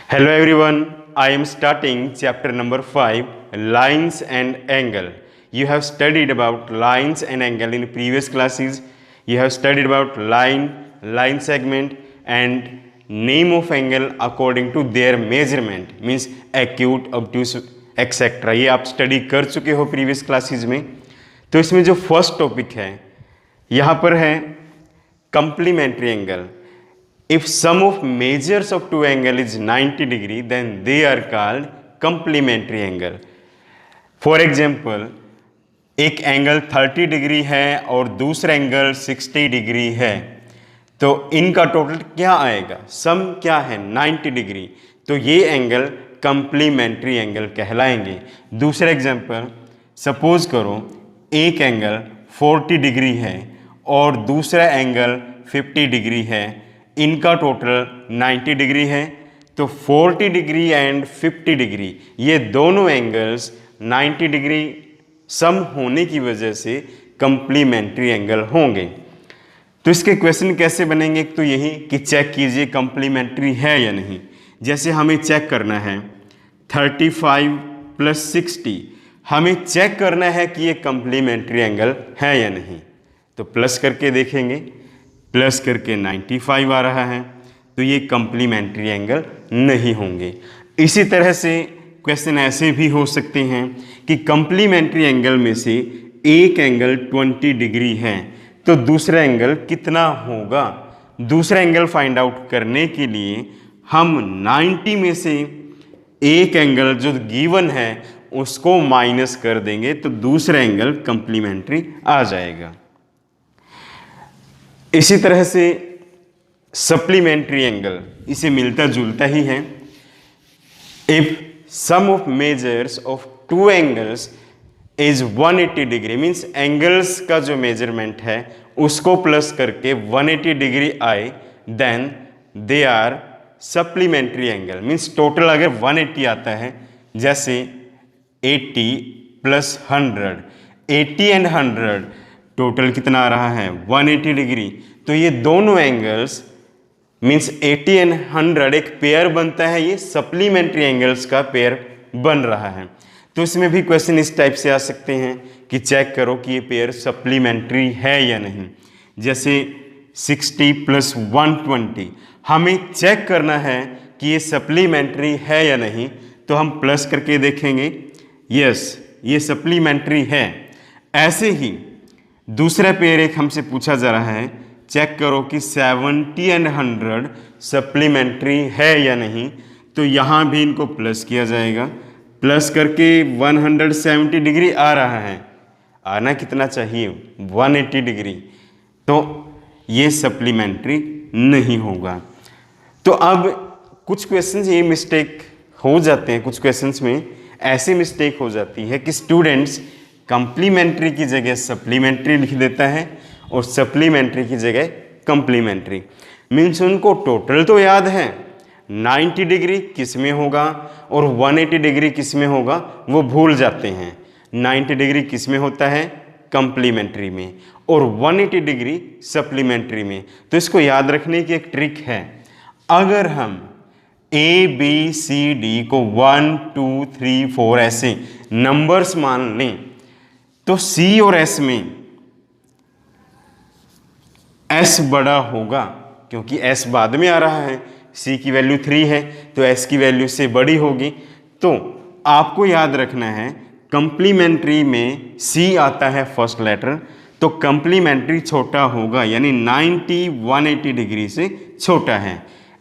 Hello everyone, I am starting chapter number 5, Lines and Angle. You have studied about lines and angle in previous classes. You have studied about line segment and name of angle according to their measurement, means acute, obtuse, etc. ये आप study कर चुके हो previous classes में। तो इसमें जो first topic है यहाँ पर है complementary angle. If sum of measures of two angle is 90 degree, then they are called complementary angle. For example, एक एंगल 30 डिग्री है और दूसरा एंगल 60 डिग्री है, तो इनका टोटल क्या आएगा? सम क्या है? 90 डिग्री। तो ये एंगल कंप्लीमेंट्री एंगल कहलाएंगे। दूसरा एग्जांपल, सपोज करो एक एंगल 40 डिग्री है और दूसरा एंगल 50 डिग्री है, इनका टोटल 90 डिग्री है, तो 40 डिग्री एंड 50 डिग्री ये दोनों एंगल्स 90 डिग्री सम होने की वजह से कंप्लीमेंट्री एंगल होंगे। तो इसके क्वेश्चन कैसे बनेंगे? तो यही कि चेक कीजिए कंप्लीमेंट्री है या नहीं। जैसे हमें चेक करना है 35 + 60, हमें चेक करना है कि ये कंप्लीमेंट्री एंगल है या नहीं। तो प्लस करके देखेंगे, प्लस करके 95 आ रहा है, तो ये कंप्लीमेंट्री एंगल नहीं होंगे। इसी तरह से क्वेश्चन ऐसे भी हो सकते हैं कि कंप्लीमेंट्री एंगल में से एक एंगल 20 डिग्री है, तो दूसरा एंगल कितना होगा? दूसरा एंगल फाइंड आउट करने के लिए हम 90 में से एक एंगल जो गिवन है उसको माइनस कर देंगे, तो दूसरा एंगल कंप्लीमेंट्री आ जाएगा। इसी तरह से सप्लीमेंट्री एंगल इसे मिलता जुलता ही है। If sum of measures of two angles is 180 degree, means angles का जो मेजरमेंट है उसको प्लस करके 180 डिग्री आए, then they are supplementary angle. Means total अगर 180 आता है, जैसे 80 + 100, 80 एंड 100 टोटल कितना आ रहा है? 180 डिग्री। तो ये दोनों एंगल्स मीन्स 80 एंड 100 एक पेयर बनता है, ये सप्लीमेंट्री एंगल्स का पेयर बन रहा है। तो इसमें भी क्वेश्चन इस टाइप से आ सकते हैं कि चेक करो कि ये पेयर सप्लीमेंट्री है या नहीं। जैसे 60 + 120, हमें चेक करना है कि ये सप्लीमेंट्री है या नहीं, तो हम प्लस करके देखेंगे, यस ये सप्लीमेंट्री है। ऐसे ही दूसरा पेयर एक हमसे पूछा जा रहा है, चेक करो कि 70 एंड 100 सप्लीमेंट्री है या नहीं, तो यहाँ भी इनको प्लस किया जाएगा। प्लस करके 170 डिग्री आ रहा है, आना कितना चाहिए? 180 डिग्री, तो ये सप्लीमेंट्री नहीं होगा। तो अब कुछ क्वेश्चंस ये मिस्टेक हो जाते हैं, कुछ क्वेश्चंस में ऐसी मिस्टेक हो जाती है कि स्टूडेंट्स कंप्लीमेंट्री की जगह सप्लीमेंट्री लिख देता है और सप्लीमेंट्री की जगह कंप्लीमेंट्री। मीन्स उनको टोटल तो याद है, 90 डिग्री किस में होगा और 180 डिग्री किस में होगा वो भूल जाते हैं। 90 डिग्री किस में होता है? कंप्लीमेंट्री में, और 180 डिग्री सप्लीमेंट्री में। तो इसको याद रखने की एक ट्रिक है, अगर हम ABCD को 1 2 3 4 ऐसे नंबर्स मान लें, तो C और S में S बड़ा होगा, क्योंकि S बाद में आ रहा है, C की वैल्यू 3 है तो S की वैल्यू से बड़ी होगी। तो आपको याद रखना है कंप्लीमेंट्री में C आता है फर्स्ट लेटर, तो कंप्लीमेंट्री छोटा होगा, यानी 90 180 डिग्री से छोटा है।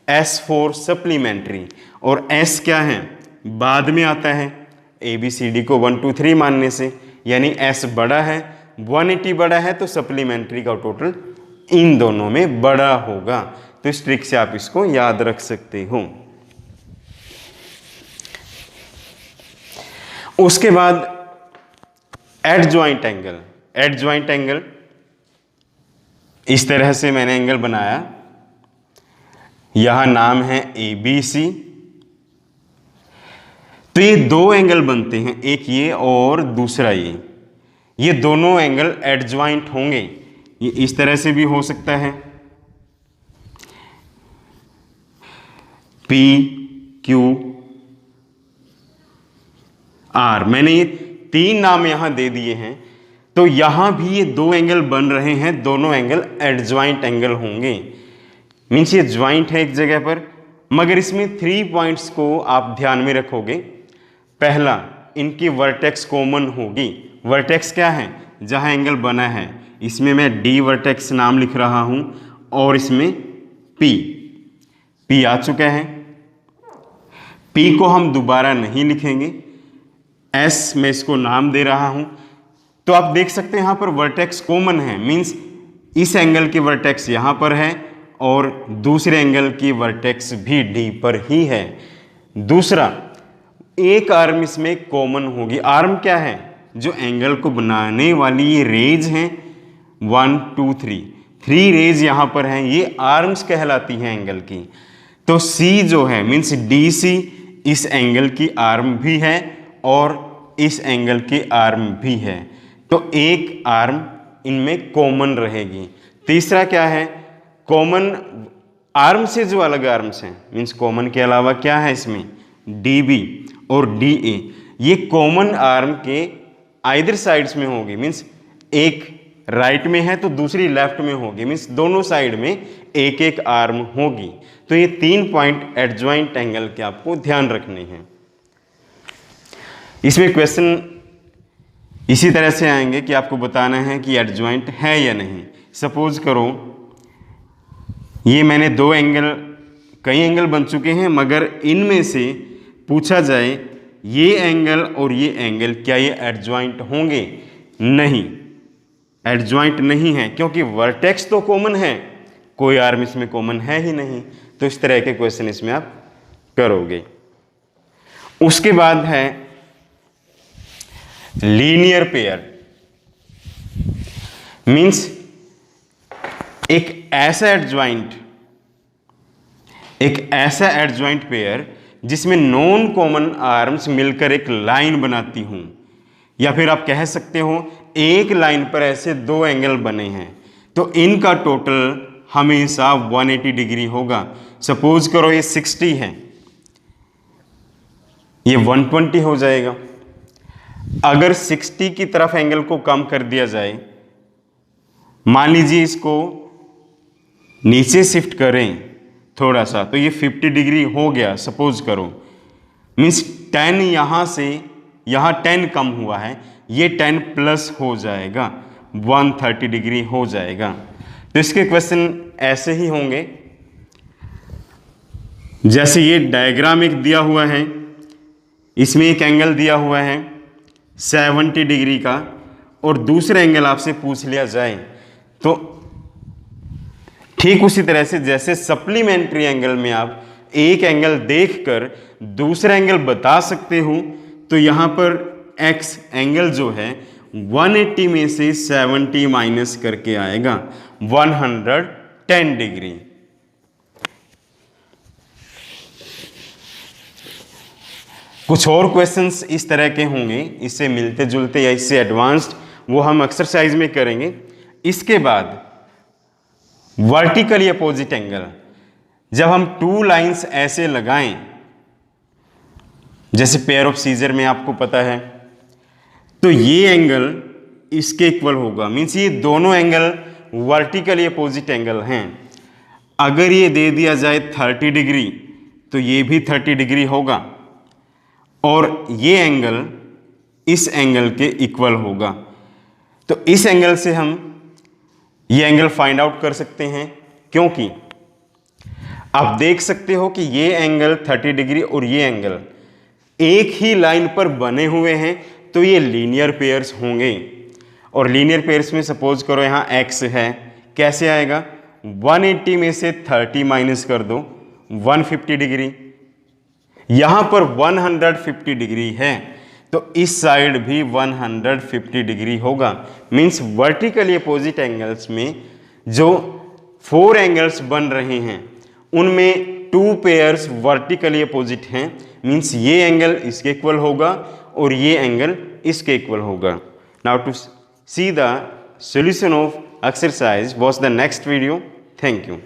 S फॉर सप्लीमेंट्री, और S क्या है? बाद में आता है ABCD को 1 2 3 मानने से, यानी S बड़ा है, 180 बड़ा है, तो सप्लीमेंट्री का टोटल इन दोनों में बड़ा होगा। तो इस ट्रिक से आप इसको याद रख सकते हो। उसके बाद एडजॉइंट एंगल। एडजॉइंट एंगल इस तरह से मैंने एंगल बनाया, यहां नाम है ABC, तो ये दो एंगल बनते हैं, एक ये और दूसरा ये दोनों एंगल एडजॉइंट होंगे। ये इस तरह से भी हो सकता है, P क्यू आर। मैंने ये 3 नाम यहां दे दिए हैं, तो यहां भी ये 2 एंगल बन रहे हैं, दोनों एंगल एडजॉइंट एंगल होंगे। मीन्स ये ज्वाइंट है एक जगह पर, मगर इसमें 3 पॉइंट्स को आप ध्यान में रखोगे। पहला, इनकी वर्टेक्स कॉमन होगी। वर्टेक्स क्या है? जहां एंगल बना है, इसमें मैं डी वर्टेक्स नाम लिख रहा हूं और इसमें पी आ चुका है। पी को हम दोबारा नहीं लिखेंगे, एस मैं इसको नाम दे रहा हूं। तो आप देख सकते हैं यहां पर वर्टेक्स कॉमन है, मीन्स इस एंगल की वर्टेक्स यहां पर है और दूसरे एंगल की वर्टेक्स भी डी पर ही है। दूसरा, एक आर्म इसमें कॉमन होगी। आर्म क्या है? जो एंगल को बनाने वाली ये रेज हैं, 1 2 3 रेज यहां पर हैं, ये आर्म्स कहलाती हैं एंगल की। तो सी जो है मीन्स डी सी इस एंगल की आर्म भी है और इस एंगल की आर्म भी है, तो एक आर्म इनमें कॉमन रहेगी। तीसरा क्या है? कॉमन आर्म से जो अलग आर्म्स हैं, मीन्स कॉमन के अलावा क्या है इसमें? डी बी और डी ए, ये कॉमन आर्म के आइदर साइड्स में होगी। मीन्स एक राइट में है तो दूसरी लेफ्ट में होगी, मीन्स दोनों साइड में एक एक आर्म होगी। तो ये 3 पॉइंट एडजॉइंट एंगल के आपको ध्यान रखने हैं। इसमें क्वेश्चन इसी तरह से आएंगे कि आपको बताना है कि एडजॉइंट है या नहीं। सपोज करो ये मैंने 2 एंगल, कई एंगल बन चुके हैं, मगर इनमें से पूछा जाए ये एंगल और ये एंगल क्या ये एडजॉइंट होंगे? नहीं, एडजॉइंट नहीं है, क्योंकि वर्टेक्स तो कॉमन है, कोई आर्म इसमें कॉमन है ही नहीं। तो इस तरह के क्वेश्चन इसमें आप करोगे। उसके बाद है लीनियर पेयर। मीन्स एक ऐसा एडजॉइंट पेयर जिसमें नॉन कॉमन आर्म्स मिलकर एक लाइन बनाती हूं, या फिर आप कह सकते हो एक लाइन पर ऐसे 2 एंगल बने हैं, तो इनका टोटल हमेशा 180 डिग्री होगा। सपोज करो ये 60 है, ये 120 हो जाएगा। अगर 60 की तरफ एंगल को कम कर दिया जाए, मान लीजिए इसको नीचे शिफ्ट करें थोड़ा सा, तो ये 50 डिग्री हो गया सपोज करो। मीन्स 10 यहां से यहां 10 कम हुआ है, ये 10 प्लस हो जाएगा, 130 डिग्री हो जाएगा। तो इसके क्वेश्चन ऐसे ही होंगे, जैसे ये डायग्राम एक दिया हुआ है, इसमें एक एंगल दिया हुआ है 70 डिग्री का, और दूसरा एंगल आपसे पूछ लिया जाए, तो ठीक उसी तरह से जैसे सप्लीमेंट्री एंगल में आप एक एंगल देखकर दूसरा एंगल बता सकते हो, तो यहां पर एक्स एंगल जो है 180 में से 70 माइनस करके आएगा 110 डिग्री। कुछ और क्वेश्चंस इस तरह के होंगे, इससे मिलते जुलते या इससे एडवांस्ड, वो हम एक्सरसाइज में करेंगे। इसके बाद वर्टिकली अपोजिट एंगल, जब हम 2 लाइंस ऐसे लगाएं, जैसे पेयर ऑफ सीजर में आपको पता है, तो ये एंगल इसके इक्वल होगा। मीन्स ये दोनों एंगल वर्टिकली अपोजिट एंगल हैं। अगर ये दे दिया जाए 30 डिग्री, तो ये भी 30 डिग्री होगा, और ये एंगल इस एंगल के इक्वल होगा। तो इस एंगल से हम ये एंगल फाइंड आउट कर सकते हैं, क्योंकि आप देख सकते हो कि ये एंगल 30 डिग्री और ये एंगल एक ही लाइन पर बने हुए हैं, तो ये लीनियर पेयर्स होंगे। और लीनियर पेयर्स में सपोज करो यहाँ x है, कैसे आएगा? 180 में से 30 माइनस कर दो, 150 डिग्री। यहां पर 150 डिग्री है, तो इस साइड भी 150 डिग्री होगा। मीन्स वर्टिकली अपोजिट एंगल्स में जो 4 एंगल्स बन रहे हैं, उनमें 2 पेयर्स वर्टिकली अपोजिट हैं। मीन्स ये एंगल इसके इक्वल होगा और ये एंगल इसके इक्वल होगा। Now to see the solution of exercise, watch the next video. Thank you.